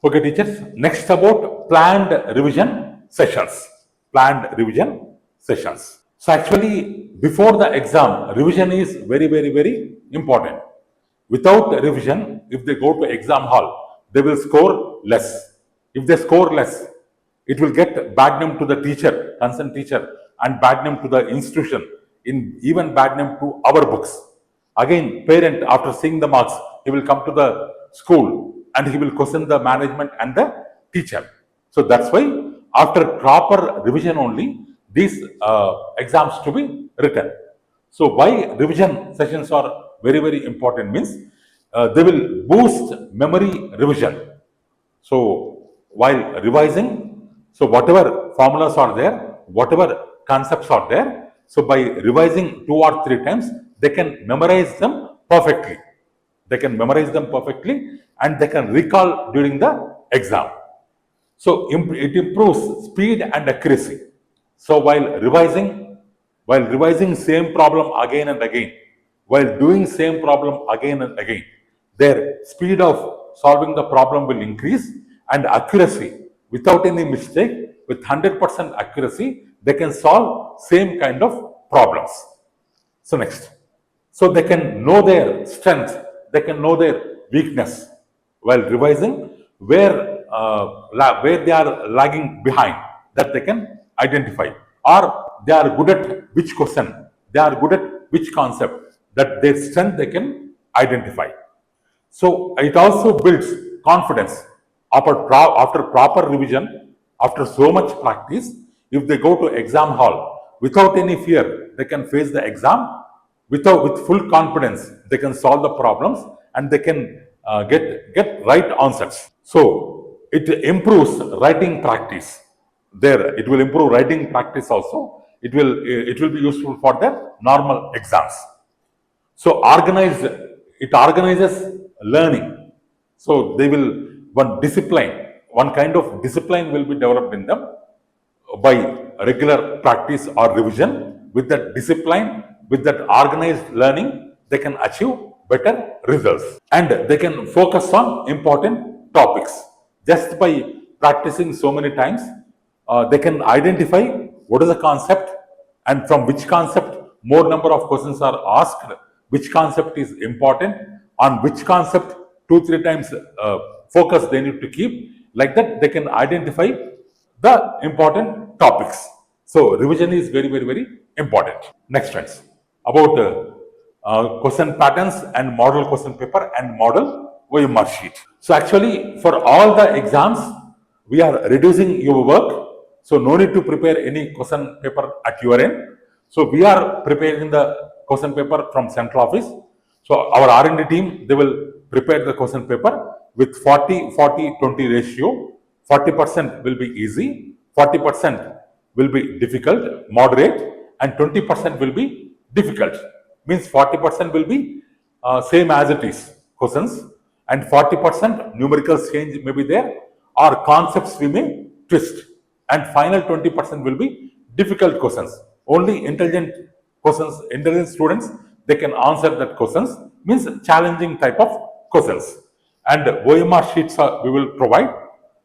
Okay, teachers. Next about planned revision sessions. Planned revision sessions. So actually, before the exam, revision is very, very, very important. Without revision, if they go to exam hall, they will score less. If they score less, it will get bad name to the teacher, concerned teacher, and bad name to the institution, in even bad name to our books. Again, parent, after seeing the marks, he will come to the school and he will question the management and the teacher. So that's why after proper revision only, these exams to be written. So why revision sessions are very, very important means they will boost memory revision. So while revising, so whatever formulas are there, whatever concepts are there, so by revising 2 or 3 times, they can memorize them perfectly. They can memorize them perfectly and they can recall during the exam. So it improves speed and accuracy. So while revising same problem again and again, while doing same problem again and again, their speed of solving the problem will increase and accuracy without any mistake, with 100% accuracy, they can solve same kind of problems. So next, so they can know their strength, they can know their weakness while revising where they are lagging behind, that they can identify, or they are good at which question, they are good at which concept, that their strength they can identify. So it also builds confidence. After proper revision, after so much practice, if they go to exam hall without any fear, they can face the exam with full confidence. They can solve the problems and they can get right answers. So it improves writing practice. There, it will improve writing practice also. It will be useful for their normal exams. So it organizes learning. So they will, one kind of discipline will be developed in them by regular practice or revision. With that discipline, with that organized learning, they can achieve better results and they can focus on important topics. Just by practicing so many times, they can identify what is the concept and from which concept more number of questions are asked, which concept is important, on which concept 2-3 times focus they need to keep. Like that, they can identify the important topics. So revision is very, very, very important. Next, friends, about question patterns and model question paper and model OMR sheet. So actually, for all the exams, we are reducing your work. So no need to prepare any question paper at your end. So we are preparing the question paper from central office. So our R&D team, they will prepare the question paper with 40-40-20 ratio. 40% will be easy, 40% will be difficult, moderate, and 20% will be difficult. Means 40% will be same as it is questions, and 40% numerical change may be there, or concepts we may twist, and final 20% will be difficult questions. Only intelligent students, they can answer that questions, means challenging type of questions. And OMR sheets we will provide.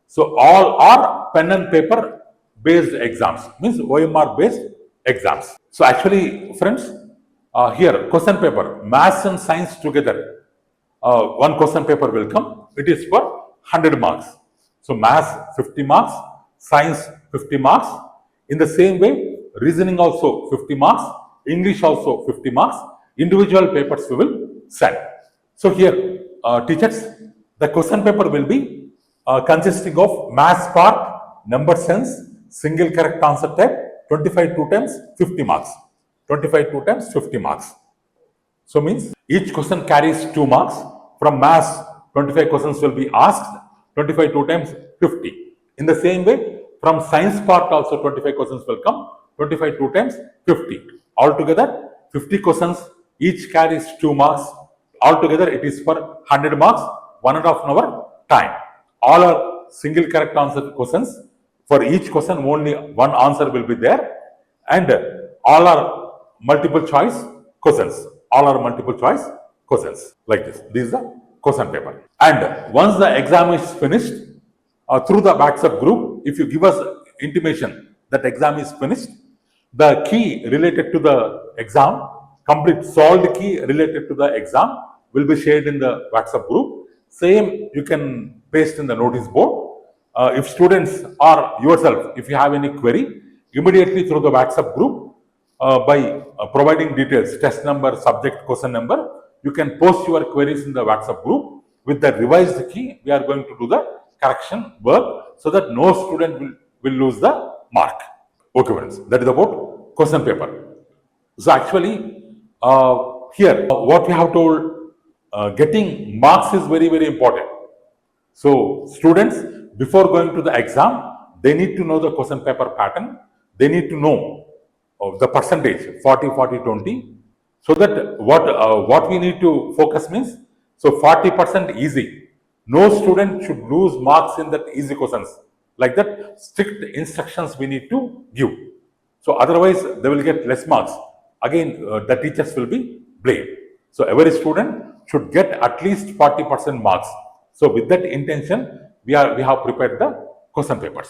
So all are pen and paper based exams, means OMR based exams. So actually, friends, here question paper, maths and science together, one question paper will come. It is for 100 marks. So maths 50 marks, science 50 marks. In the same way, reasoning also 50 marks, English also 50 marks. Individual papers we will send. So here, teachers, the question paper will be consisting of maths part, number sense, single correct answer type, 25 2 times 50 marks. 25 2 times 50 marks. So means each question carries 2 marks. From maths, 25 questions will be asked, 25 2 times 50. In the same way, from science part also 25 questions will come, 25 2 times 50. Altogether, 50 questions, each carries 2 marks. Altogether, it is for 100 marks, 1.5 hour time. All are single correct answer questions. For each question, only one answer will be there, and all are multiple choice questions. All are multiple choice questions like this. This is the question paper. And once the exam is finished, through the WhatsApp group. If you give us intimation that exam is finished, the key related to the exam, complete solved key related to the exam will be shared in the WhatsApp group. Same you can paste in the notice board. If students or yourself, if you have any query, immediately through the WhatsApp group, by providing details, test number, subject, question number, you can post your queries in the WhatsApp group. With the revised key, we are going to do the correction work so that no student will lose the mark. Okay, friends, that is about question paper. So actually, here what we have told, getting marks is very, very important. So students, before going to the exam, they need to know the question paper pattern. They need to know the percentage 40, 40, 20. So that what we need to focus means, so 40% easy. No student should lose marks in that easy questions. Like that, strict instructions we need to give. So otherwise, they will get less marks. Again, the teachers will be blamed. So every student should get at least 40% marks. So with that intention, we have prepared the question papers.